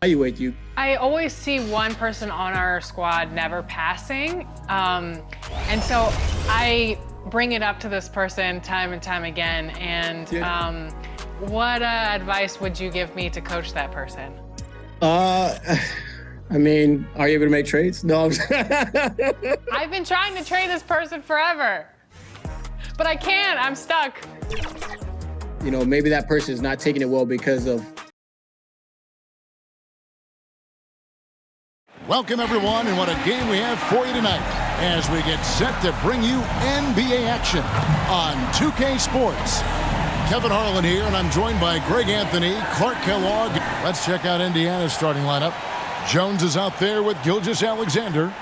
evaluate you. I always see one person on our squad never passing, and so I bring it up to this person time and time again. And what advice would you give me to coach that person? I mean, are you able to make trades? No. I've been trying to trade this person forever, but I can't. I'm stuck. You know, maybe that person is not taking it well because of. Welcome, everyone, and what a game we have for you tonight as we get set to bring you NBA action on 2K Sports. Kevin Harlan here, and I'm joined by Greg Anthony, Clark Kellogg. Let's check out Indiana's starting lineup. Jones is out there with Gilgeous-Alexander.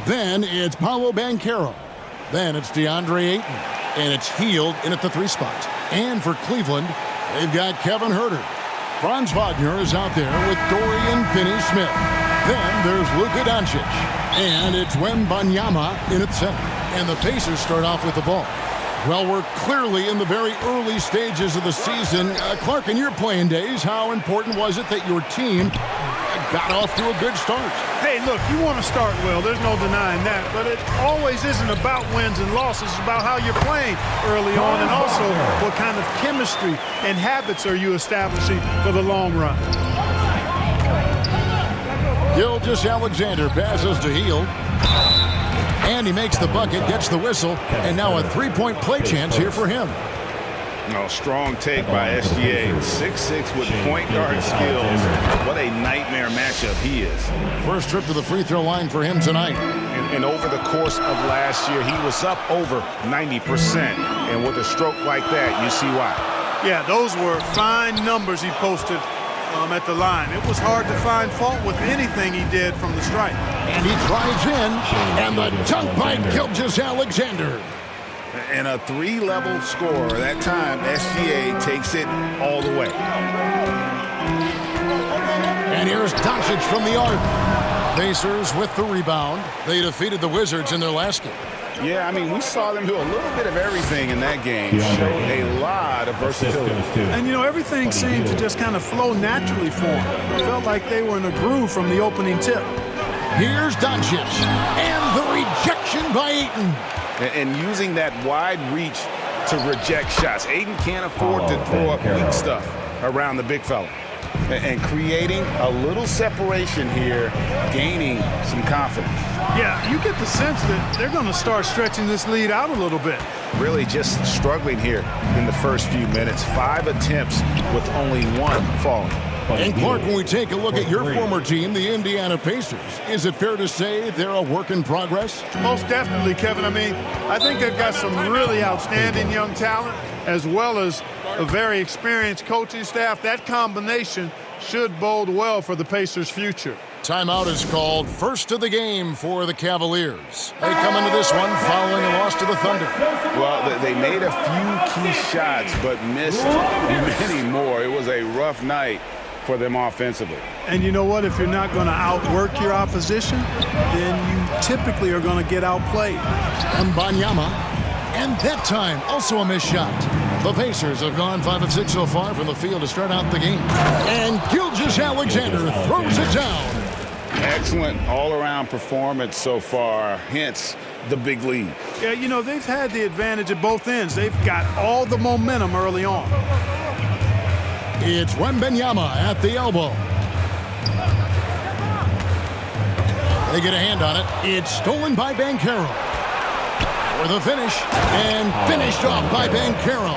Then it's Paolo Banchero. Then it's DeAndre Ayton. And it's Hield in at the 3 spot. And for Cleveland, they've got Kevin Huerter. Franz Wagner is out there with Dorian Finney-Smith. Then there's Luka Doncic. And it's Wembanyama in at center. And the Pacers start off with the ball. Well, we're clearly in the very early stages of the season. Clark, in your playing days, how important was it that your team got off to a good start? Hey, look, you want to start well. There's no denying that. But it always isn't about wins and losses. It's about how you're playing early on and also what kind of chemistry and habits are you establishing for the long run. Gilgeous-Alexander passes to Hield. And he makes the bucket, gets the whistle, and now a 3-point play chance here for him. No, strong take by SGA. 6'6" with point guard skills. What a nightmare matchup he is. First trip to the free throw line for him tonight. And over the course of last year, he was up over 90%. And with a stroke like that, you see why. Yeah, those were fine numbers he posted at the line. It was hard to find fault with anything he did from the stripe. And he drives in, and the dunk by Gilgeous-Alexander. And a 3-level score. That time, SGA takes it all the way. And here's Doncic from the arc. Pacers with the rebound. They defeated the Wizards in their last game. Yeah, I mean, we saw them do a little bit of everything in that game. Showed a lot of versatility. And, you know, everything seemed to just kind of flow naturally for them. It felt like they were in a groove from the opening tip. Here's Doncic. And the rejection by Ayton. And using that wide reach to reject shots. Ayton can't afford to throw up weak stuff around the big fella. And creating a little separation here, gaining some confidence. Yeah, you get the sense that they're going to start stretching this lead out a little bit. Really just struggling here in the first few minutes. 5 attempts with only 1 falling. And Clark, when we take a look at your former team, the Indiana Pacers, is it fair to say they're a work in progress? Most definitely, Kevin. I mean, I think they've got some really outstanding young talent as well as a very experienced coaching staff. That combination should bode well for the Pacers' future. Timeout is called. First of the game for the Cavaliers. They come into this one following a loss to the Thunder. Well, they made a few key shots but missed many more. It was a rough night for them offensively. And you know what? If you're not going to outwork your opposition, then you typically are going to get outplayed. Wembanyama, and that time also a missed shot. The Pacers have gone 5 of 6 so far from the field to start out the game. And Gilgeous-Alexander throws it down. Excellent all-around performance so far, hence the big lead. Yeah, you know, they've had the advantage at both ends. They've got all the momentum early on. It's Wembanyama at the elbow. They get a hand on it. It's stolen by Banchero. For the finish, and finished off by Banchero.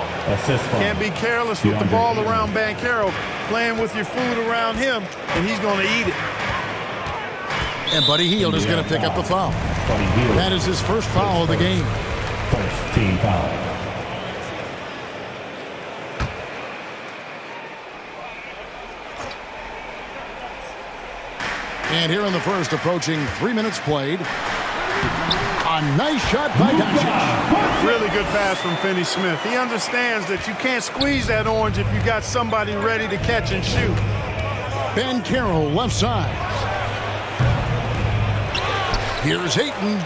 Can't be careless with the ball around Banchero. Playing with your food around him, and he's going to eat it. And Buddy Hield is going to pick up the foul. That is his first foul of the game. First team foul. And here in the first, approaching 3 minutes played. A nice shot by Doncic. Really good pass from Finney-Smith. He understands that you can't squeeze that orange if you got somebody ready to catch and shoot. Banchero left side. Here's Ayton.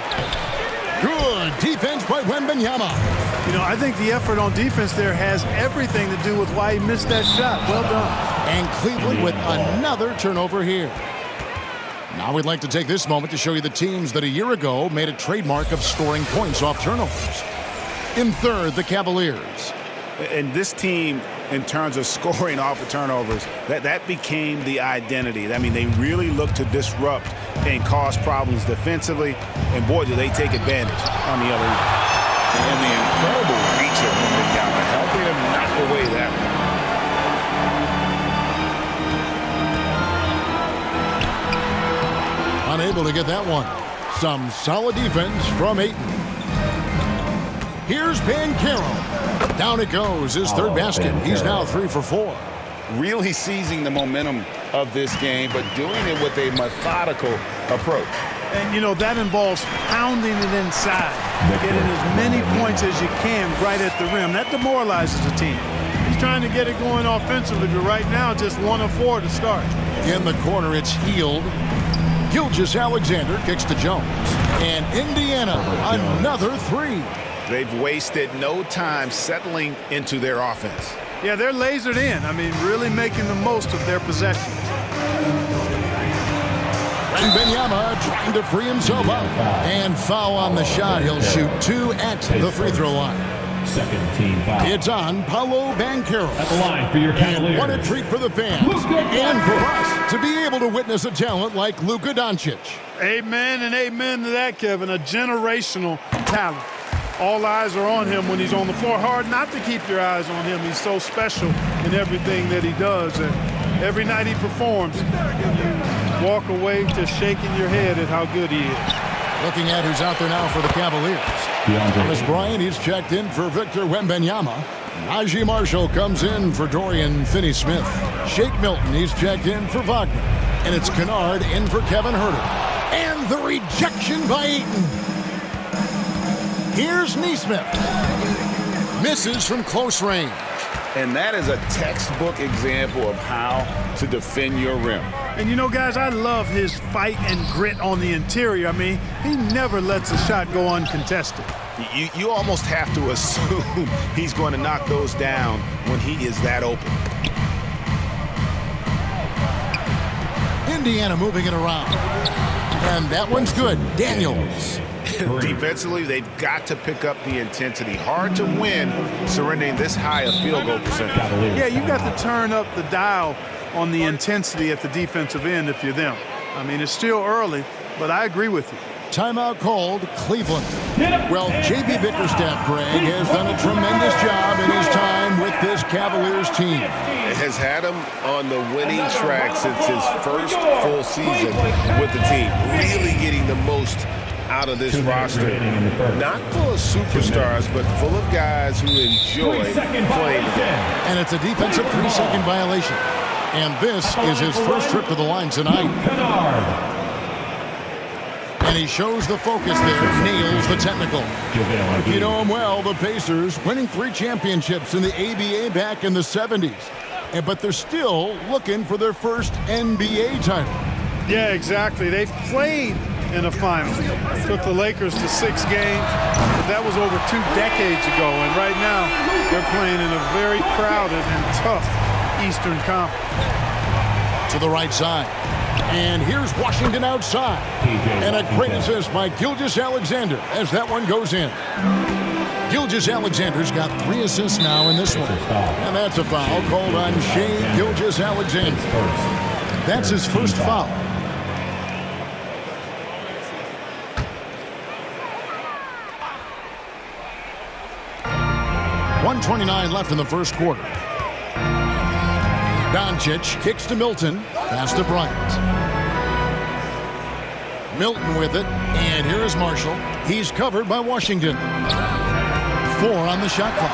Good defense by Wembanyama. You know, I think the effort on defense there has everything to do with why he missed that shot. Well done. And Cleveland with another turnover here. Now we'd like to take this moment to show you the teams that a year ago made a trademark of scoring points off turnovers. In third, the Cavaliers. And this team, in terms of scoring off of turnovers, that became the identity. I mean, they really look to disrupt and cause problems defensively. And boy, do they take advantage on the other end. And the incredible reach of Wembanyama helping him knock away that one. Unable to get that one. Some solid defense from Ayton. Here's Banchero. Down it goes, his third basket. He's now 3 for 4. Really seizing the momentum of this game, but doing it with a methodical approach. And, you know, that involves pounding it inside, getting as many points as you can right at the rim. That demoralizes the team. He's trying to get it going offensively, but right now just 1 of 4 to start. In the corner, it's Hield. Gilgeous-Alexander kicks to Jones. And Indiana, another 3. They've wasted no time settling into their offense. Yeah, they're lasered in. I mean, really making the most of their possessions. Wembanyama trying to free himself up. And foul on the shot. He'll shoot 2 at the free throw line. Second team foul. It's on Paolo Banchero. At the line for your Cavaliers. What a treat for the fans. And for us to be able to witness a talent like Luka Doncic. Amen and amen to that, Kevin. A generational talent. All eyes are on him when he's on the floor. Hard not to keep your eyes on him. He's so special in everything that he does. And every night he performs, you walk away just shaking your head at how good he is. Looking at who's out there now for the Cavaliers. Thomas Bryant, he's checked in for Victor Wembanyama. Najee Marshall comes in for Dorian Finney-Smith. Shake Milton, he's checked in for Wagner. And it's Kennard in for Kevin Huerter. And the rejection by Ayton. Here's Nesmith. Misses from close range. And that is a textbook example of how to defend your rim. And you know, guys, I love his fight and grit on the interior. I mean, he never lets a shot go uncontested. You almost have to assume he's going to knock those down when he is that open. Indiana moving it around. And that one's good. Daniels. Defensively, they've got to pick up the intensity. Hard to win surrendering this high a field goal percentage. Yeah, you've got to turn up the dial on the intensity at the defensive end if you're them. I mean, it's still early, but I agree with you. Timeout called Cleveland. Well, J.B. Bickerstaff, Greg, has done a tremendous job in his time with this Cavaliers team. Has had him on the winning track since his first full season with the team. Really getting the most out of this roster. Not full of superstars, but full of guys who enjoy playing together. And it's a defensive 3-second violation. And this is his first trip to the line tonight. And he shows the focus there, nails the technical. You know him well, the Pacers, winning 3 championships in the ABA back in the 70s. But they're still looking for their first NBA title. Yeah, exactly. They've played in a final. Took the Lakers to 6 games, but that was over 2 decades ago. And right now, they're playing in a very crowded and tough Eastern Conference. To the right side. And here's Washington outside. And a great assist by Gilgeous-Alexander as that one goes in. Gilgeous-Alexander's got 3 assists now in this one. And that's a foul called on Shai Gilgeous-Alexander. That's his first foul. .129 left in the first quarter. Doncic kicks to Milton. Pass to Bryant. Milton with it. And here is Marshall. He's covered by Washington. 4 on the shot clock.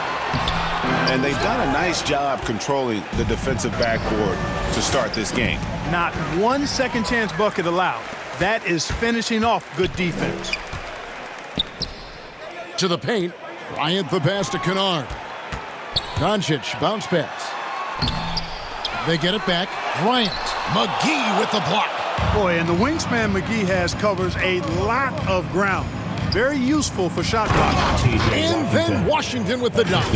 And they've done a nice job controlling the defensive backboard to start this game. Not 1 second chance bucket allowed. That is finishing off good defense. To the paint. Bryant the pass to Kennard. Doncic bounce pass. They get it back. Bryant. McGee with the block. Boy, and the wingspan McGee has covers a lot of ground. very useful for shot blocking. And then Washington with the dunk.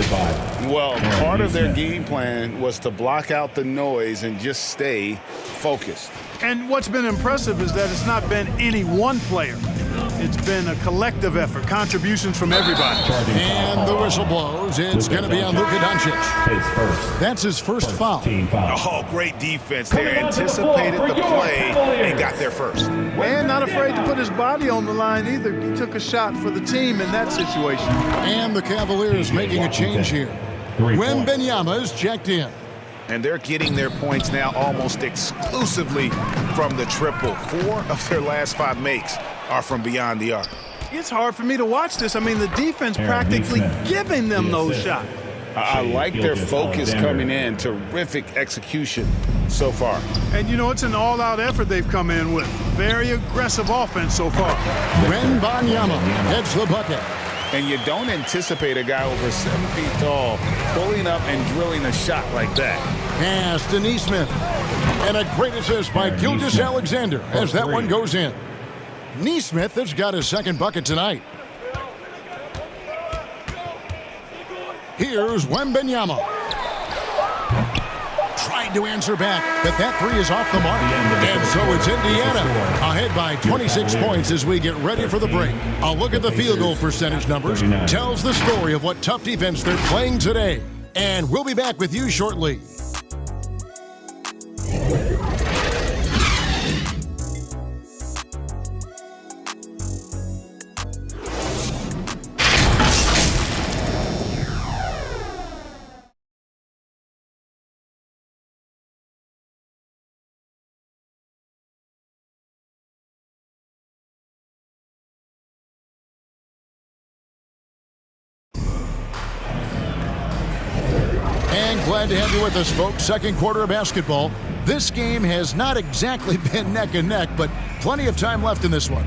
Well, part of their game plan was to block out the noise and just stay focused. And what's been impressive is that it's not been any one player. It's been a collective effort, contributions from everybody. And the whistle blows. It's going to be on Luka Doncic. That's his first foul. Oh, great defense there. Anticipated the play and got there first. And not afraid to put his body on the line either. He took a shot for the team in that situation. And the Cavaliers making a change here. Wembanyama is checked in. And they're getting their points now almost exclusively from the triple. 4 of their last 5 makes are from beyond the arc. It's hard for me to watch this. I mean, the defense practically giving them those shots. I like their focus coming in. Terrific execution so far. And, you know, it's an all-out effort they've come in with. Very aggressive offense so far. Wembanyama heads the bucket. And you don't anticipate a guy over 7 feet tall pulling up and drilling a shot like that. Pass to Neesmith. And a great assist by Gilgeous-Alexander as that one goes in. Neesmith has got his second bucket tonight. Here's Wembanyama. Tried to answer back, but that three is off the mark. And so it's Indiana ahead by 26 points as we get ready for the break. A look at the field goal percentage numbers tells the story of what tough defense they're playing today. And we'll be back with you shortly. And glad to have you with us, folks. Second quarter of basketball. This game has not exactly been neck and neck, but plenty of time left in this one.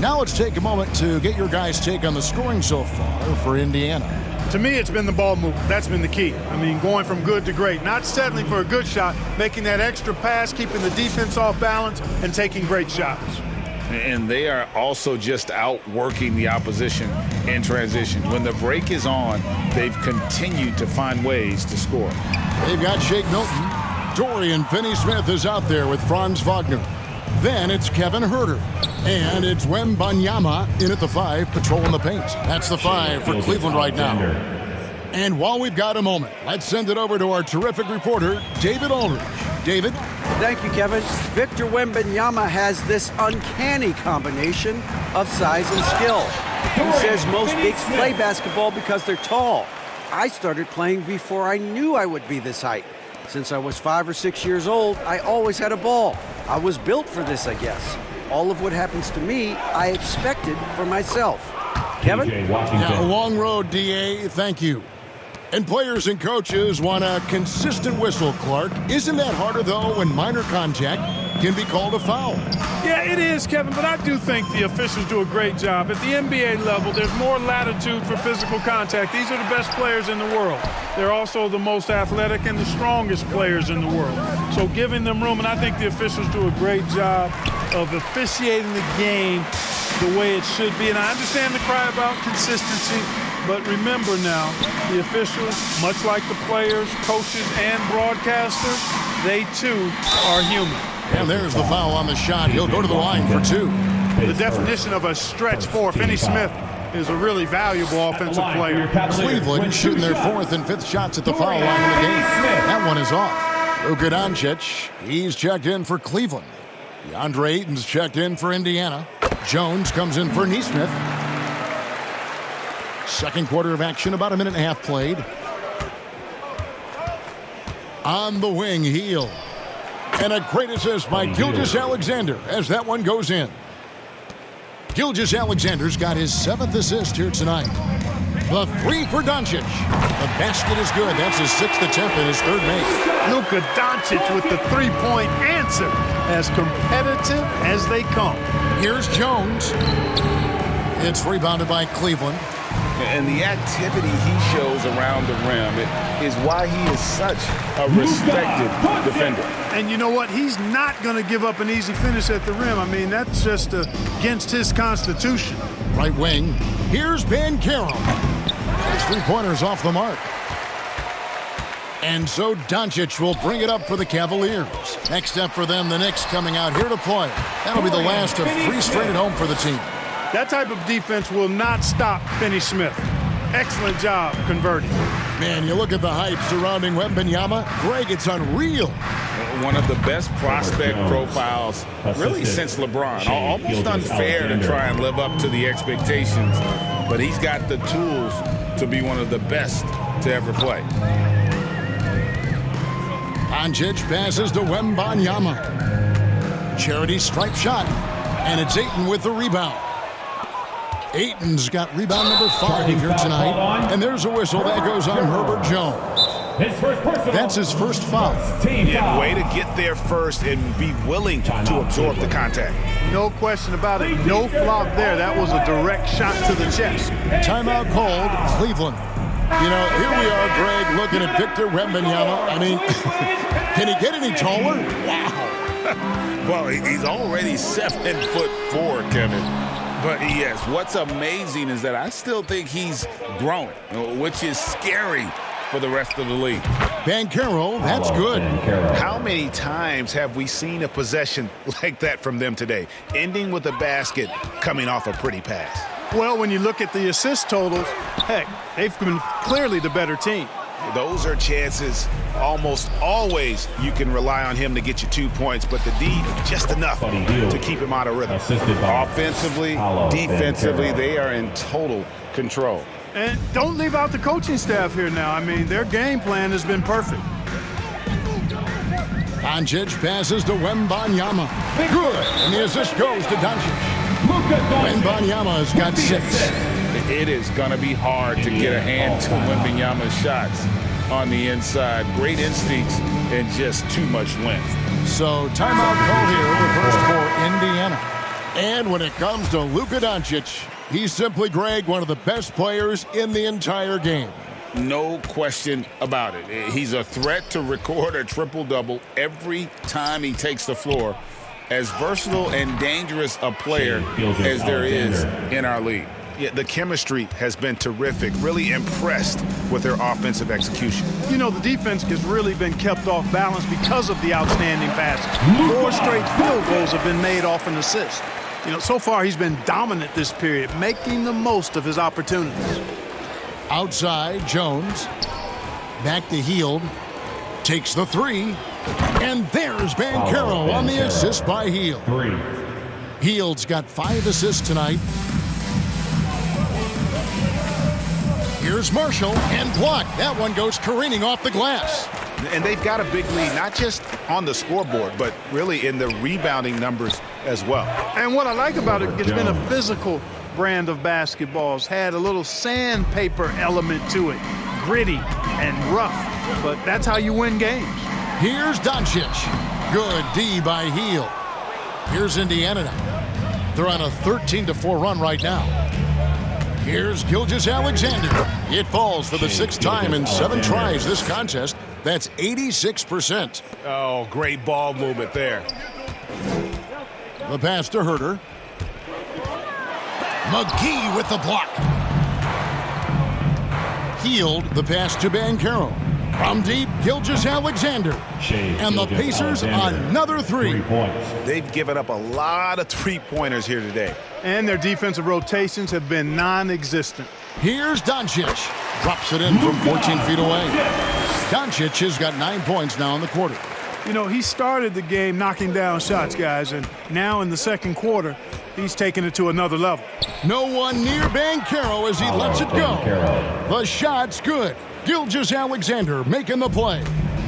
Now let's take a moment to get your guys' take on the scoring so far for Indiana. To me, it's been the ball movement. That's been the key. I mean, going from good to great. Not settling for a good shot, making that extra pass, keeping the defense off balance, and taking great shots. And they are also just outworking the opposition in transition. When the break is on, they've continued to find ways to score. They've got Shake Milton. Dorian Finney-Smith is out there with Franz Wagner. Then it's Kevin Huerter. And it's Wembanyama in at the 5, patrolling the paint. That's the 5 for Cleveland right now. And while we've got a moment, let's send it over to our terrific reporter, David Aldridge. David? Thank you, Kevin. Victor Wembanyama has this uncanny combination of size and skill. He says most bigs play basketball because they're tall. I started playing before I knew I would be this height. Since I was 5 or 6 years old, I always had a ball. I was built for this, I guess. All of what happens to me, I expected for myself. Kevin? Yeah, a long road, D.A. Thank you. And players and coaches want a consistent whistle, Clark. Isn't that harder, though, when minor contact can be called a foul? Yeah, it is, Kevin, but I do think the officials do a great job. At the NBA level, there's more latitude for physical contact. These are the best players in the world. They're also the most athletic and the strongest players in the world. So giving them room, and I think the officials do a great job of officiating the game the way it should be. And I understand the cry about consistency, but remember now, the officials, much like the players, coaches, and broadcasters, they too are human. And there's the foul on the shot. He'll go to the line for 2. The definition of a stretch 4, Finney-Smith, is a really valuable offensive player. Cleveland shooting their 4th and 5th shots at the foul line in the game. That one is off. Luka Doncic, he's checked in for Cleveland. DeAndre Ayton's checked in for Indiana. Jones comes in for Neesmith. Second quarter of action, about a minute and a half played. On the wing, Hield. And a great assist by Gilgeous-Alexander as that one goes in. Gilgeous-Alexander's got his 7th assist here tonight. The 3 for Doncic. The basket is good. That's his 6th attempt and his 3rd make. Luka Doncic with the three-point answer, as competitive as they come. Here's Jones. It's rebounded by Cleveland. And the activity he shows around the rim is why he is such a respected defender. And you know what? He's not going to give up an easy finish at the rim. I mean, that's just against his constitution. Right wing. Here's Banchero. His three-pointers off the mark. And so Doncic will bring it up for the Cavaliers. Next up for them, the Knicks coming out here to play. That'll be the last of 3 straight at home for the team. That type of defense will not stop Finney Smith. Excellent job converting. Man, you look at the hype surrounding Wembanyama. Greg, it's unreal. One of the best prospect profiles really since LeBron. Almost unfair to try and live up to the expectations, but he's got the tools to be one of the best to ever play. Doncic passes to Wembanyama. Charity stripe shot, and it's Ayton with the rebound. Ayton's got rebound number 5 here tonight, and there's a whistle that goes on Herbert Jones. That's his first foul. Yeah, way to get there first and be willing to absorb the contact. No question about it. No flop there. That was a direct shot to the chest. Timeout called, Cleveland. You know, here we are, Greg, looking at Victor Wembanyama. I mean, can he get any taller? Wow. Well, he's already 7'4", Kevin. But yes, what's amazing is that I still think he's growing, which is scary for the rest of the league. Banchero, that's good. How many times have we seen a possession like that from them today, ending with a basket coming off a pretty pass? Well, when you look at the assist totals, heck, they've been clearly the better team. Those are chances almost always you can rely on him to get you 2 points, but the D just enough to keep him out of rhythm. Offensively, defensively, they are in total control. And don't leave out the coaching staff here now. I mean, their game plan has been perfect. Doncic passes to Wembanyama. Good, and the assist goes to Doncic. Wembanyama has got 6. It is going to be hard to get a hand to Wembanyama's shots on the inside. Great instincts and just too much length. So timeout call here, the first for Indiana. And when it comes to Luka Doncic, he's simply, Greg, one of the best players in the entire game. No question about it. He's a threat to record a triple-double every time he takes the floor. As versatile and dangerous a player as there is in our league. Yeah, the chemistry has been terrific. Really impressed with their offensive execution. You know, the defense has really been kept off balance because of the outstanding passes. 4 straight field goals have been made off an assist. You know, so far he's been dominant this period, making the most of his opportunities. Outside, Jones. Back to Hield. Takes the 3. And there's Banchero on the assist by Hield. Hield's got 5 assists tonight. Here's Marshall, and blocked. That one goes careening off the glass. And they've got a big lead, not just on the scoreboard, but really in the rebounding numbers as well. And what I like about it, it's been a physical brand of basketball. It's had a little sandpaper element to it. Gritty and rough, but that's how you win games. Here's Doncic. Good D by Hield. Here's Indiana now. They're on a 13-4 run right now. Here's Gilgeous-Alexander. It falls for the 6th time in 7 tries this contest. That's 86%. Oh, great ball movement there. The pass to Herter. McGee with the block. Hield, the pass to Banchero. From deep, Gilgeous-Alexander. And the Pacers another 3. They've given up a lot of 3-pointers here today. And their defensive rotations have been non-existent. Here's Doncic. Drops it in from 14 feet away. Doncic has got 9 points now in the quarter. You know, he started the game knocking down shots, guys, and now in the second quarter, he's taking it to another level. No one near Banchero as he lets it go. The shot's good. Gilgeous-Alexander making the play.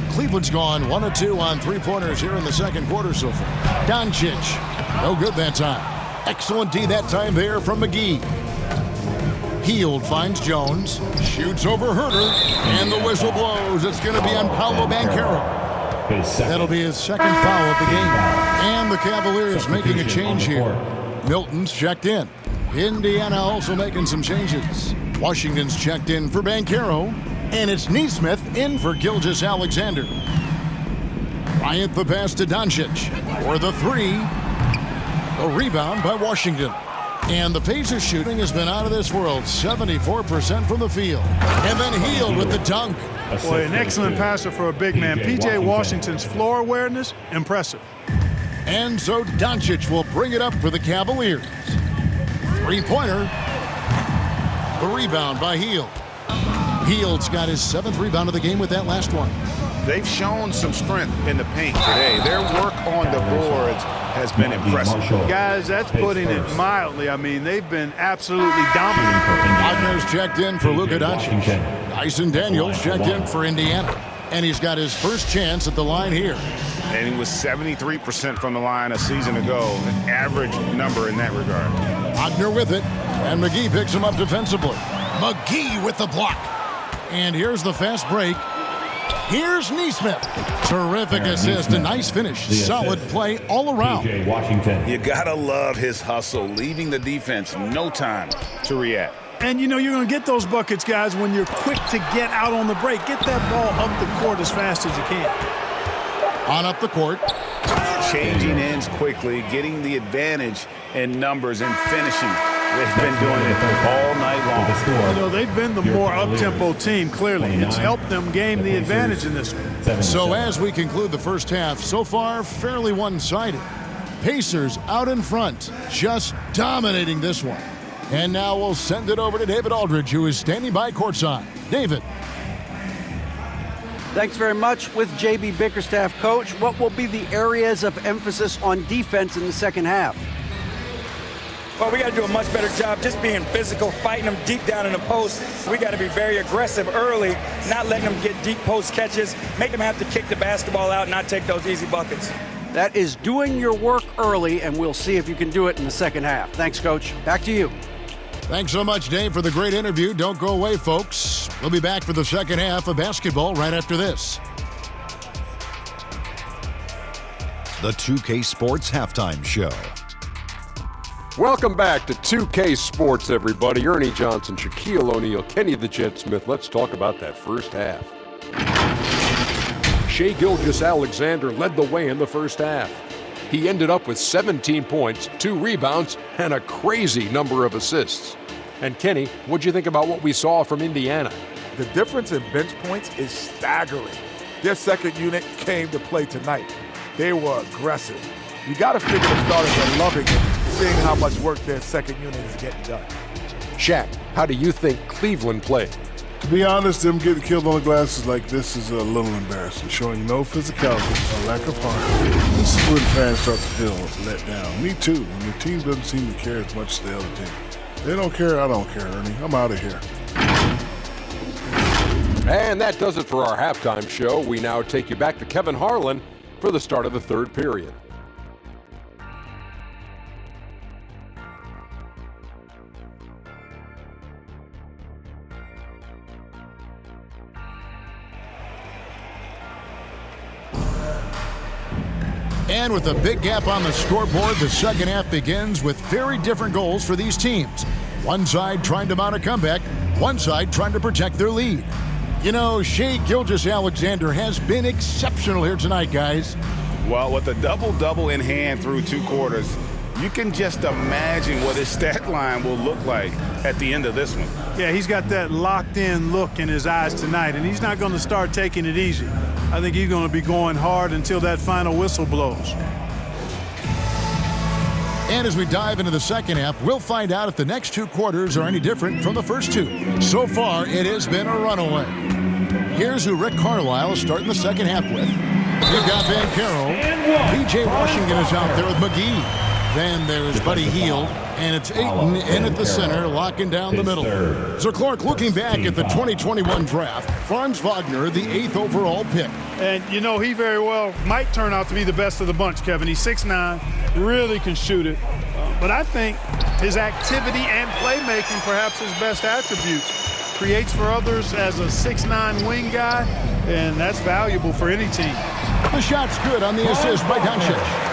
Cleveland's gone 1 of 2 on 3-pointers here in the second quarter so far. Doncic, no good that time. Excellent D that time there from McGee. Hield finds Jones, shoots over Herter, and the whistle blows. It's going to be on Paolo Banchero. That'll be his second foul of the game. And the Cavaliers making a change here. Milton's checked in. Indiana also making some changes. Washington's checked in for Banchero. And it's Neesmith in for Gilgeous-Alexander. Bryant the pass to Doncic. For the 3. A rebound by Washington. And the Pacers shooting has been out of this world, 74% from the field. And then Hield with the dunk. Boy, an excellent passer for a big man. P.J. Washington's floor awareness, impressive. And so Doncic will bring it up for the Cavaliers. Three-pointer. The rebound by Hield. Hield's got his 7th rebound of the game with that last one. They've shown some strength in the paint today. Their work on the boards has been impressive. Guys, that's putting it mildly. I mean, they've been absolutely dominant. Wagner's checked in for Luka Doncic. Dyson Daniels checked in for Indiana. And he's got his first chance at the line here. And he was 73% from the line a season ago, an average number in that regard. Wagner with it, and McGee picks him up defensively. McGee with the block. And here's the fast break. Here's Nesmith. Terrific assist, a nice finish. Solid play all around. Washington. You gotta love his hustle, leaving the defense no time to react. And, you know, you're going to get those buckets, guys, when you're quick to get out on the break. Get that ball up the court as fast as you can. On up the court. Changing ends quickly, getting the advantage in numbers and finishing. They've been doing it all night long. You know, they've been the more up-tempo team, clearly. It's helped them gain the advantage in this one. So as we conclude the first half, so far fairly one-sided. Pacers out in front, just dominating this one. And now we'll send it over to David Aldridge, who is standing by courtside. David. Thanks very much. With J.B. Bickerstaff, coach, what will be the areas of emphasis on defense in the second half? Well, we got to do a much better job just being physical, fighting them deep down in the post. We got to be very aggressive early, not letting them get deep post catches, make them have to kick the basketball out, not take those easy buckets. That is doing your work early, and we'll see if you can do it in the second half. Thanks, Coach. Back to you. Thanks so much, Dave, for the great interview. Don't go away, folks. We'll be back for the second half of basketball right after this. The 2K Sports Halftime Show. Welcome back to 2K Sports, everybody. Ernie Johnson, Shaquille O'Neal, Kenny the Jet Smith. Let's talk about that first half. Shai Gilgeous-Alexander led the way in the first half. He ended up with 17 points, 2 rebounds, and a crazy number of assists. And Kenny, what'd you think about what we saw from Indiana? The difference in bench points is staggering. Their second unit came to play tonight. They were aggressive. You got to figure the starters are loving it, seeing how much work their second unit is getting done. Shaq, how do you think Cleveland played? To be honest, them getting killed on the glasses like this is a little embarrassing, showing no physicality, a lack of heart. This is when fans start to feel let down. Me too, when your team doesn't seem to care as much as the other team. They don't care, I don't care, Ernie. I'm out of here. And that does it for our halftime show. We now take you back to Kevin Harlan for the start of the third period. And with a big gap on the scoreboard, the second half begins with very different goals for these teams. One side trying to mount a comeback, one side trying to protect their lead. You know, Shai Gilgeous-Alexander has been exceptional here tonight, guys. Well, with a double-double in hand through 2 quarters, you can just imagine what his stat line will look like at the end of this one. Yeah, he's got that locked-in look in his eyes tonight, and he's not going to start taking it easy. I think he's going to be going hard until that final whistle blows. And as we dive into the second half, we'll find out if the next 2 quarters are any different from the first 2. So far, it has been a runaway. Here's who Rick Carlisle is starting the second half with. You've got Van Carroll. P.J. Washington is out there with McGee. Then there's Buddy Hield, and it's Ayton in at the center, locking down the middle. So Clark, looking back at the 2021 draft, Franz Wagner, the 8th overall pick. And, you know, he very well might turn out to be the best of the bunch, Kevin. He's 6'9", really can shoot it. But I think his activity and playmaking, perhaps his best attributes, creates for others as a 6'9" wing guy, and that's valuable for any team. The shot's good on the assist by Doncic.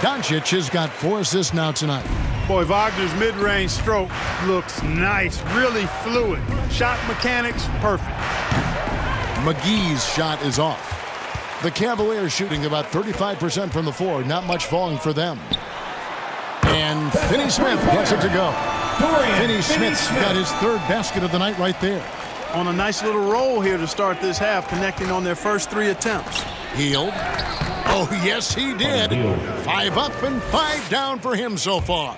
Doncic has got 4 assists now tonight. Boy, Wagner's mid-range stroke looks nice, really fluid. Shot mechanics, perfect. McGee's shot is off. The Cavaliers shooting about 35% from the floor, not much falling for them. And Finney-Smith gets it to go. Finney-Smith's got his third basket of the night right there. On a nice little roll here to start this half, connecting on their first 3 attempts. Hield. Oh, yes, he did. 5 up and 5 down for him so far.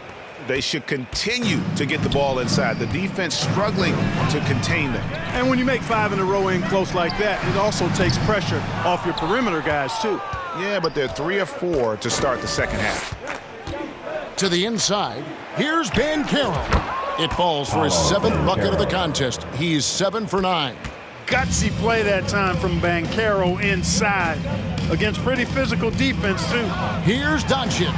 They should continue to get the ball inside. The defense struggling to contain them. And when you make 5 in a row in close like that, it also takes pressure off your perimeter guys, too. Yeah, but they're 3 of 4 to start the second half. To the inside, here's Banchero. It falls for his 7th bucket of the contest. He's 7 for 9. Gutsy play that time from Banchero inside against pretty physical defense, too. Here's Doncic.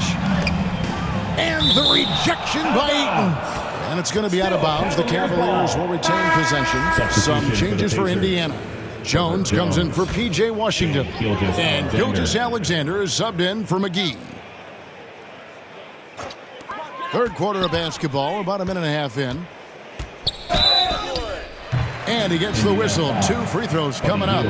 And the rejection by Ayton. And it's going to be out of bounds. The Cavaliers will retain possession. Some changes for Indiana. Jones comes in for P.J. Washington. And Gilgeous-Alexander is subbed in for McGee. Third quarter of basketball, about a minute and a half in. And he gets the whistle. 2 free throws coming up.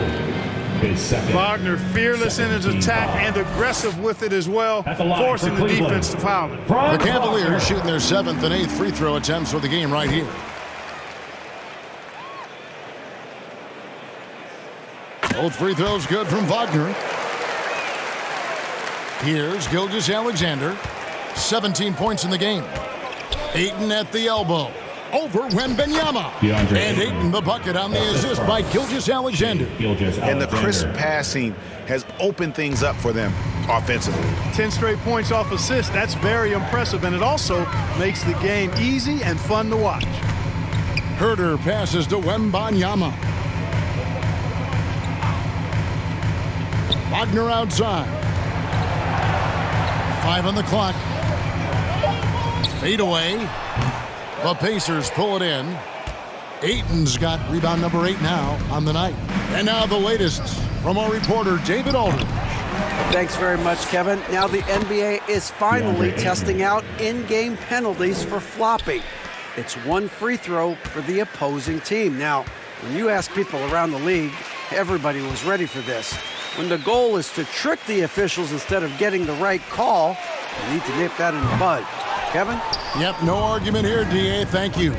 Wagner fearless in his attack and aggressive with it as well, forcing the defense to foul him. The Cavaliers shooting their 7th and 8th free throw attempts for the game right here. Both free throws good from Wagner. Here's Gilgeous-Alexander. 17 points in the game. Ayton at the elbow. Over Wembanyama. And Ayton the bucket on the assist by Gilgeous-Alexander. And the crisp passing has opened things up for them offensively. 10 straight points off assists. That's very impressive, and it also makes the game easy and fun to watch. Herter passes to Wembanyama. Wagner outside. 5 on the clock. Fade away. The Pacers pull it in. Ayton's got rebound number 8 now on the night. And now the latest from our reporter, David Aldridge. Thanks very much, Kevin. Now the NBA is finally testing out in-game penalties for flopping. It's 1 free throw for the opposing team. Now, when you ask people around the league, everybody was ready for this. When the goal is to trick the officials instead of getting the right call, you need to nip that in the bud. Kevin? Yep, no argument here, D.A. Thank you.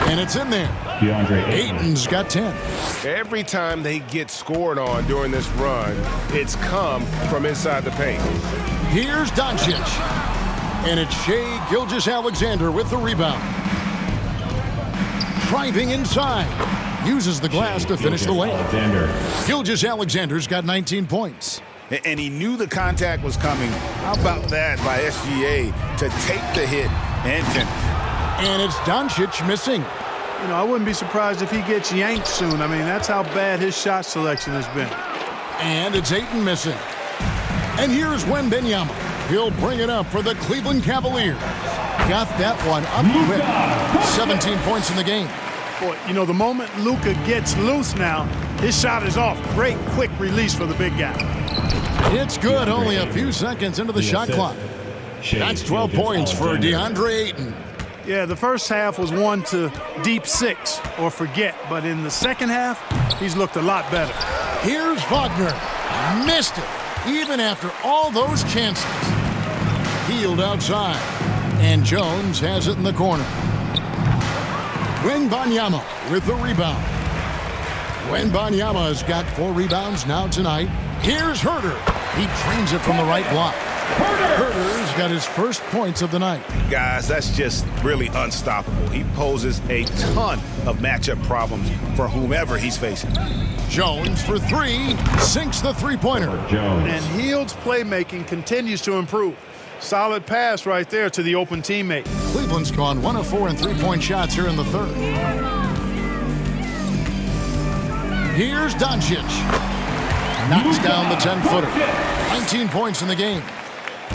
And it's in there. Ayton's got 10. Every time they get scored on during this run, it's come from inside the paint. Here's Doncic. And it's Shai Gilgeous-Alexander with the rebound. Driving inside. Uses the glass to finish the layup. Gilgeous-Alexander's got 19 points. And he knew the contact was coming. How about that by SGA to take the hit and finish? And it's Doncic missing. You know, I wouldn't be surprised if he gets yanked soon. I mean, that's how bad his shot selection has been. And it's Ayton missing. And here's Wembanyama. He'll bring it up for the Cleveland Cavaliers. Got that one up quick. 17 points in the game. Boy, you know, the moment Luka gets loose now, his shot is off. Great quick release for the big guy. It's good, only a few seconds into the shot clock. That's 12 points for DeAndre Ayton. Yeah, the first half was 1 to deep 6 or forget, but in the second half, he's looked a lot better. Here's Wagner. Missed it, even after all those chances. Hield outside, and Jones has it in the corner. Wembanyama with the rebound. Wembanyama has got 4 rebounds now tonight. Here's Herter. He trains it from the right block. Herter's got his first points of the night. Guys, that's just really unstoppable. He poses a ton of matchup problems for whomever he's facing. Jones for 3, sinks the three-pointer. And Hield's playmaking continues to improve. Solid pass right there to the open teammate. Cleveland's gone 1 of 4 in three-point shots here in the third. Here's Doncic. Knocks down the 10-footer. 19 points in the game.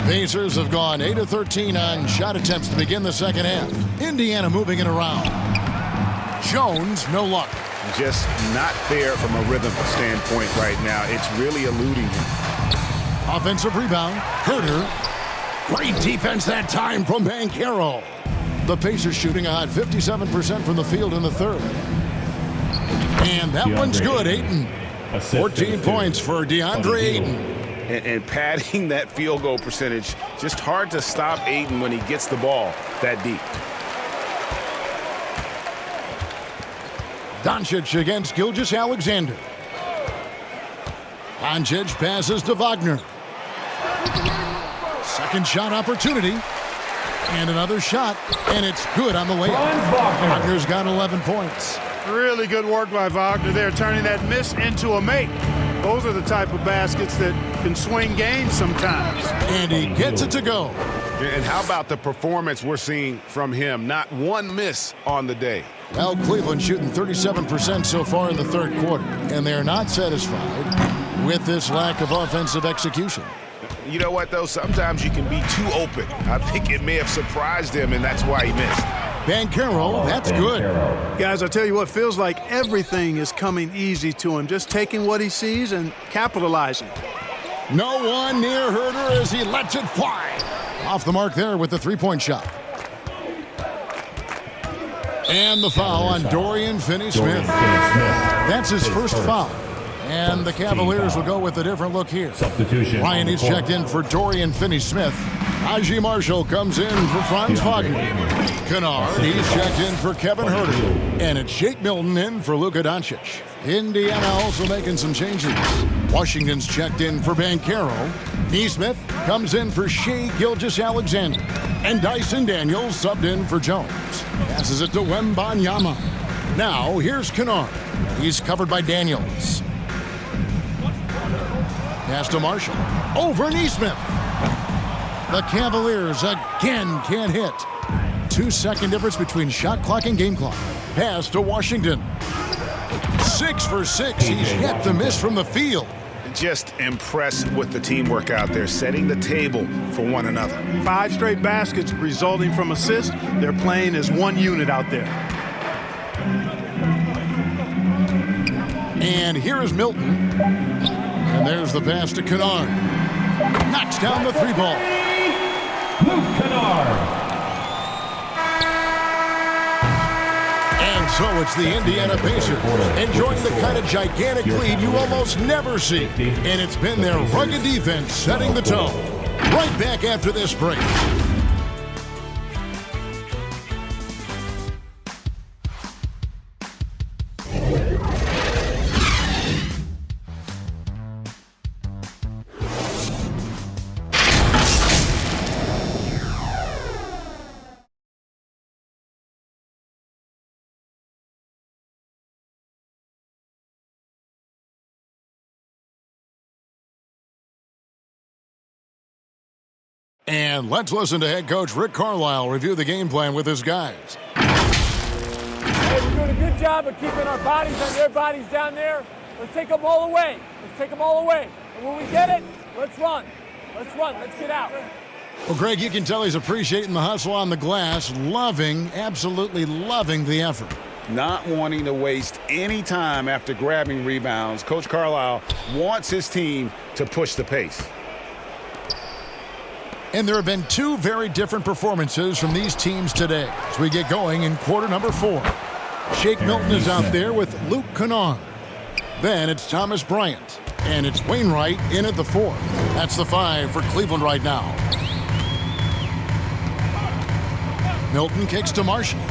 Pacers have gone 8 of 13 on shot attempts to begin the second half. Indiana moving it around. Jones, no luck. Just not there from a rhythm standpoint right now. It's really eluding him. Offensive rebound. Herter. Great defense that time from Banchero. The Pacers shooting a hot 57% from the field in the third. And that one's good, Ayton. 14 points for DeAndre Ayton. and padding that field goal percentage. Just hard to stop Ayton when he gets the ball that deep. Doncic against Gilgeous-Alexander. Doncic passes to Wagner. Second shot opportunity. And another shot, and it's good on the layup. Wagner's got 11 points. Really good work by Wagner there, turning that miss into a make. Those are the type of baskets that can swing games sometimes. And he gets it to go. And how about the performance we're seeing from him? Not one miss on the day. Well, Cleveland shooting 37% so far in the third quarter, and they're not satisfied with this lack of offensive execution. You know what, though? Sometimes you can be too open. I think it may have surprised him, and that's why he missed. Banchero, that's good. Guys, I tell you what, feels like everything is coming easy to him. Just taking what he sees and capitalizing. No one near Herder as he lets it fly. Off the mark there with the three-point shot. And the foul on Dorian Finney-Smith. That's his first foul. And the Cavaliers will go with a different look here. Substitution. Ryan is checked in for Dorian Finney-Smith. Najee Marshall comes in for Franz Wagner. Kennard, he's checked in for Kevin Herter. And it's Shake Milton in for Luka Doncic. Indiana also making some changes. Washington's checked in for Banchero. Neesmith comes in for Shai Gilgeous-Alexander. And Dyson Daniels subbed in for Jones. Passes it to Wembanyama. Now here's Kennard. He's covered by Daniels. Pass to Marshall. Over Neesmith. The Cavaliers again can't hit. 2-second difference between shot clock and game clock. Pass to Washington. 6 for 6. He's yet to miss from the field. Just impressed with the teamwork out there, setting the table for one another. 5 straight baskets resulting from assists. They're playing as one unit out there. And here is Milton. And there's the pass to Kennard. Knocks down the three ball. Luke Kennard. And so it's the Indiana Pacers enjoying the kind of gigantic lead you almost never see. And it's been their rugged defense setting the tone. Right back after this break. And let's listen to head coach Rick Carlisle review the game plan with his guys. Hey, we're doing a good job of keeping our bodies on their bodies down there. Let's take them all away. Let's take them all away. And when we get it, let's run. Let's run. Let's get out. Well, Greg, you can tell he's appreciating the hustle on the glass, absolutely loving the effort. Not wanting to waste any time after grabbing rebounds. Coach Carlisle wants his team to push the pace. And there have been 2 very different performances from these teams today as we get going in quarter number 4. Shake Milton is out there with Luke Kennard. Then it's Thomas Bryant. And it's Wainwright in at the 4. That's the 5 for Cleveland right now. Milton kicks to Marshall.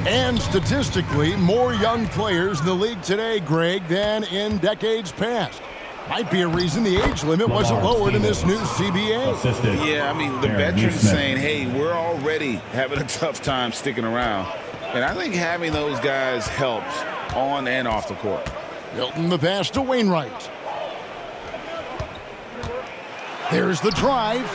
And statistically, more young players in the league today, Greg, than in decades past. Might be a reason the age limit wasn't lowered in this new CBA. Yeah, I mean, the veterans saying, hey, we're already having a tough time sticking around. And I think having those guys helps on and off the court. Milton the pass to Wainwright. There's the drive.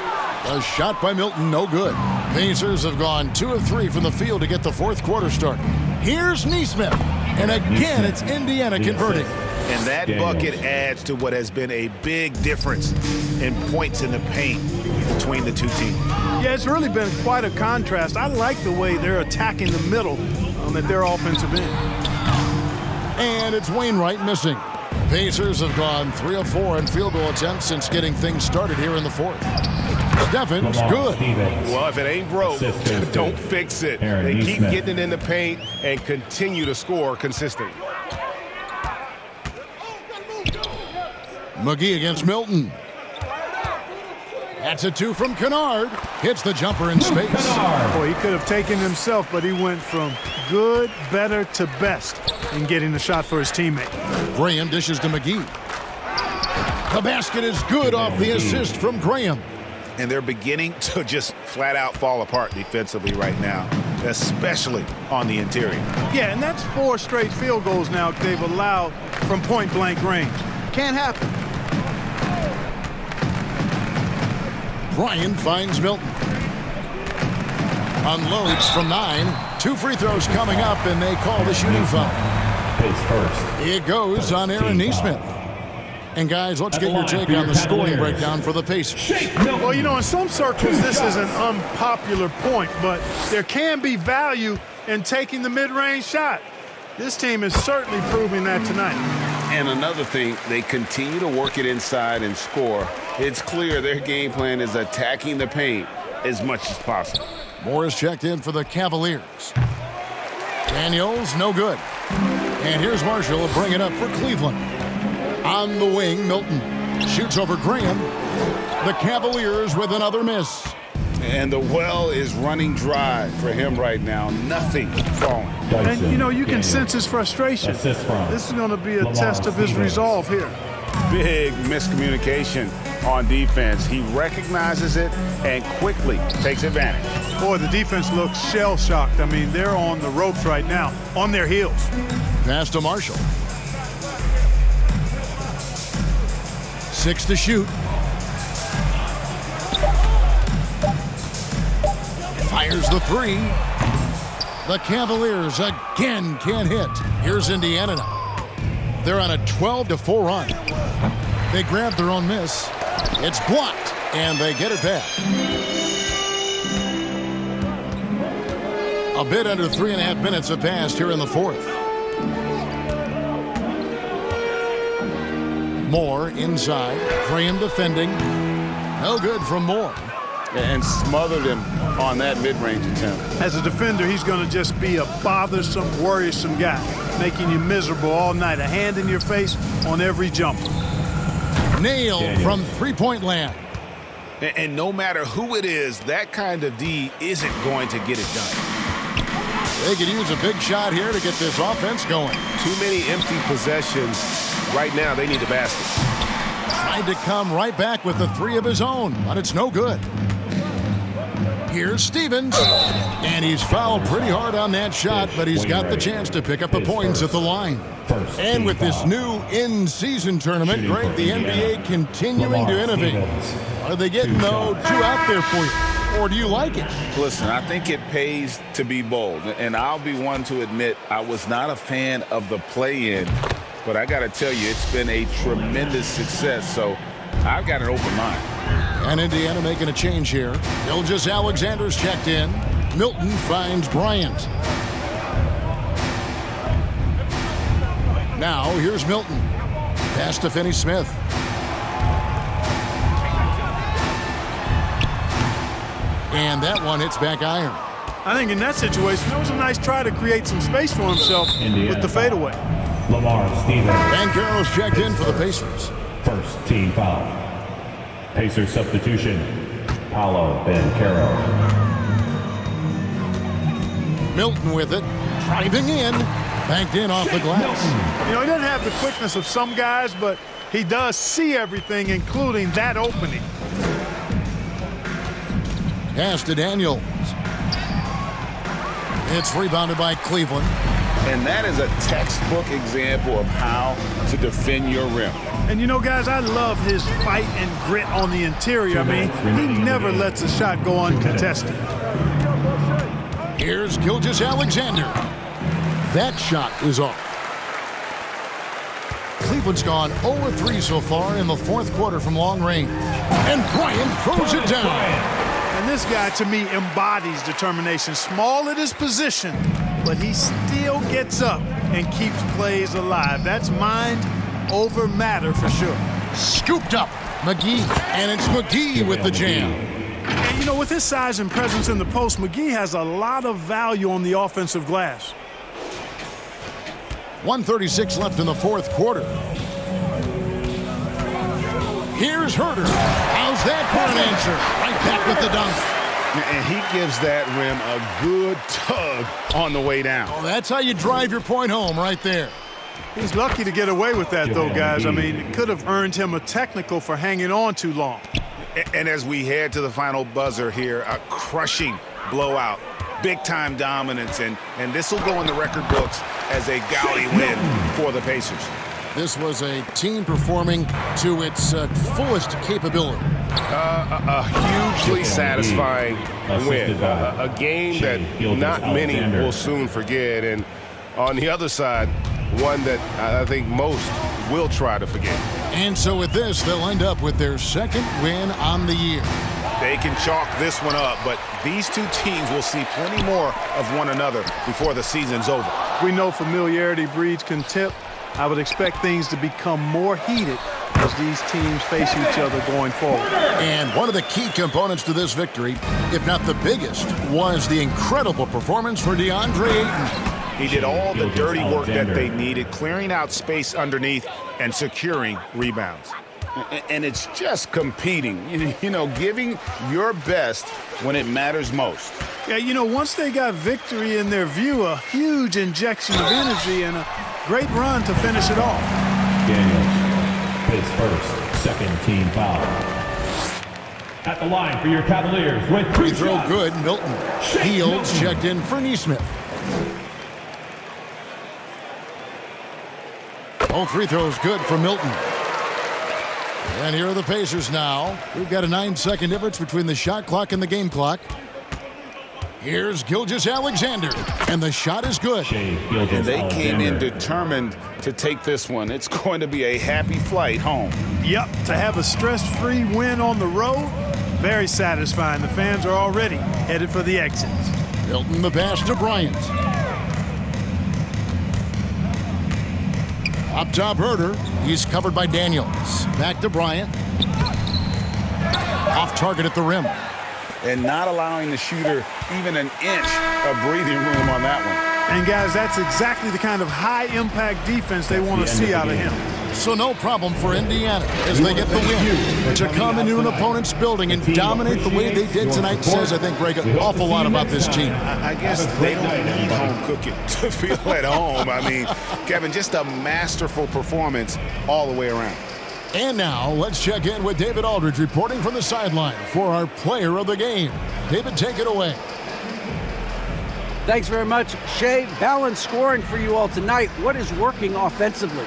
A shot by Milton, no good. Pacers have gone 2 of 3 from the field to get the fourth quarter started. Here's Neesmith. And again, it's Indiana converting. And that bucket adds to what has been a big difference in points in the paint between the two teams. Yeah, it's really been quite a contrast. I like the way they're attacking the middle at their offensive end. And it's Wainwright missing. Pacers have gone 3 of 4 in field goal attempts since getting things started here in the fourth. Stephens, good. Well, if it ain't broke, don't fix it. They keep getting it in the paint and continue to score consistently. McGee against Milton. That's a 2 from Kennard. Hits the jumper in space. Boy, he could have taken himself, but he went from good, better to best in getting the shot for his teammate. Graham dishes to McGee. The basket is good off the assist from Graham. And they're beginning to just flat out fall apart defensively right now, especially on the interior. Yeah, and that's 4 straight field goals now they've allowed from point-blank range. Can't happen. Bryant finds Milton. Unloads from 9. 2 free throws coming up, and they call the shooting foul. It goes on Aaron Neesmith. And guys, let's get your take on the scoring breakdown for the Pacers. Well, you know, in some circles, this is an unpopular point, but there can be value in taking the mid-range shot. This team is certainly proving that tonight. And another thing, they continue to work it inside and score. It's clear their game plan is attacking the paint as much as possible. Morris checked in for the Cavaliers. Daniels, no good. And here's Marshall to bring it up for Cleveland. On the wing, Milton shoots over Graham. The Cavaliers with another miss. And the well is running dry for him right now. Nothing falling. And, you know, you can sense his frustration. This is going to be a test of his resolve here. Big miscommunication on defense. He recognizes it and quickly takes advantage. Boy, the defense looks shell-shocked. I mean, they're on the ropes right now, on their heels. Pass to Marshall. 6 to shoot. Fires the 3. The Cavaliers again can't hit. Here's Indiana now. They're on a 12-4 run. They grab their own miss. It's blocked, and they get it back. A bit under 3.5 minutes have passed here in the 4th. Moore inside. Graham defending. No good from Moore. And smothered him on that mid-range attempt. As a defender, he's going to just be a bothersome, worrisome guy, making you miserable all night. A hand in your face on every jumper. Nailed from three-point land. And no matter who it is, that kind of D isn't going to get it done. They could use a big shot here to get this offense going. Too many empty possessions. Right now, they need the basket. Tried to come right back with the 3 of his own, but it's no good. Here's Stevens, and he's fouled pretty hard on that shot, but he's got the chance to pick up the points at the line. And with this new in-season tournament, Greg, the NBA continuing to innovate. Are they getting, though, too out there for you, or do you like it? Listen, I think it pays to be bold, and I'll be one to admit I was not a fan of the play-in, but I got to tell you, it's been a tremendous success, so I've got an open mind. And Indiana making a change here. Gilgeous Alexander's checked in. Milton finds Bryant. Now, here's Milton. Pass to Finney-Smith. And that one hits back iron. I think in that situation, it was a nice try to create some space for himself with the fadeaway. Lamar Stevens. Banchero's checked in for the Pacers. First team foul. Pacers substitution. Paolo Banchero. Milton with it. Driving in. Banked in off the glass. You know, he doesn't have the quickness of some guys, but he does see everything, including that opening. Pass to Daniels. It's rebounded by Cleveland. And that is a textbook example of how to defend your rim. And you know, guys, I love his fight and grit on the interior. I mean, he never lets a shot go uncontested. Here's Gilgeous Alexander. That shot is off. Cleveland's gone 0-3 so far in the 4th quarter from long range. And Bryant throws it down. And this guy, to me, embodies determination. Small at his position, but he still gets up and keeps plays alive. That's mind over matter for sure. Scooped up. McGee. And it's McGee with the jam. And, you know, with his size and presence in the post, McGee has a lot of value on the offensive glass. 1:36 left in the 4th quarter. Here's Herder. How's that for an answer? Right back with the dunk. And he gives that rim a good tug on the way down. Oh, that's how you drive your point home right there. He's lucky to get away with that, though, guys. I mean, it could have earned him a technical for hanging on too long. And as we head to the final buzzer here, a crushing blowout, big-time dominance, and this will go in the record books as a gaudy win for the Pacers. This was a team performing to its fullest capability. A hugely satisfying win. A game that not many will soon forget. And on the other side, one that I think most will try to forget. And so with this, they'll end up with their second win on the year. They can chalk this one up, but these two teams will see plenty more of one another before the season's over. We know familiarity breeds contempt. I would expect things to become more heated as these teams face each other going forward. And one of the key components to this victory, if not the biggest, was the incredible performance for DeAndre Ayton. He did all the dirty work that they needed, clearing out space underneath and securing rebounds. And it's just competing, you know, giving your best when it matters most. Yeah, you know, once they got victory in their view, a huge injection of energy and a great run to finish it off. Daniels, his first second team foul. At the line for your Cavaliers with free throw good, Milton. Hield checked in for Neesmith. All free throws good for Milton. And here are the Pacers now. We've got a 9-second difference between the shot clock and the game clock. Here's Gilgeous-Alexander, and the shot is good. And they came in determined to take this one. It's going to be a happy flight home. Yep, to have a stress-free win on the road, very satisfying. The fans are already headed for the exits. Milton the pass to Bryant. Up top, Herder. He's covered by Daniels. Back to Bryant. Off target at the rim. And not allowing the shooter even an inch of breathing room on that one. And, guys, that's exactly the kind of high-impact defense they want to see out of him. So no problem for Indiana as they get the win. To come into an opponent's building and dominate the way they did tonight says, I think, Greg, an awful lot about this team. I guess they don't need home cooking to feel at home. I mean, Kevin, just a masterful performance all the way around. And now, let's check in with David Aldridge reporting from the sideline for our player of the game. David, take it away. Thanks very much, Shea. Balanced scoring for you all tonight. What is working offensively?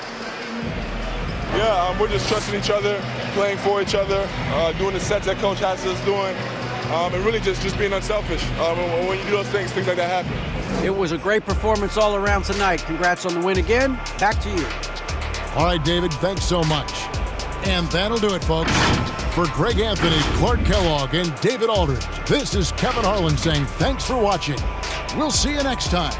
Yeah, we're just trusting each other, playing for each other, doing the sets that Coach has us doing, and really just being unselfish. When you do those things like that happen. It was a great performance all around tonight. Congrats on the win again. Back to you. All right, David, thanks so much. And that'll do it, folks. For Greg Anthony, Clark Kellogg, and David Aldridge, this is Kevin Harlan saying thanks for watching. We'll see you next time.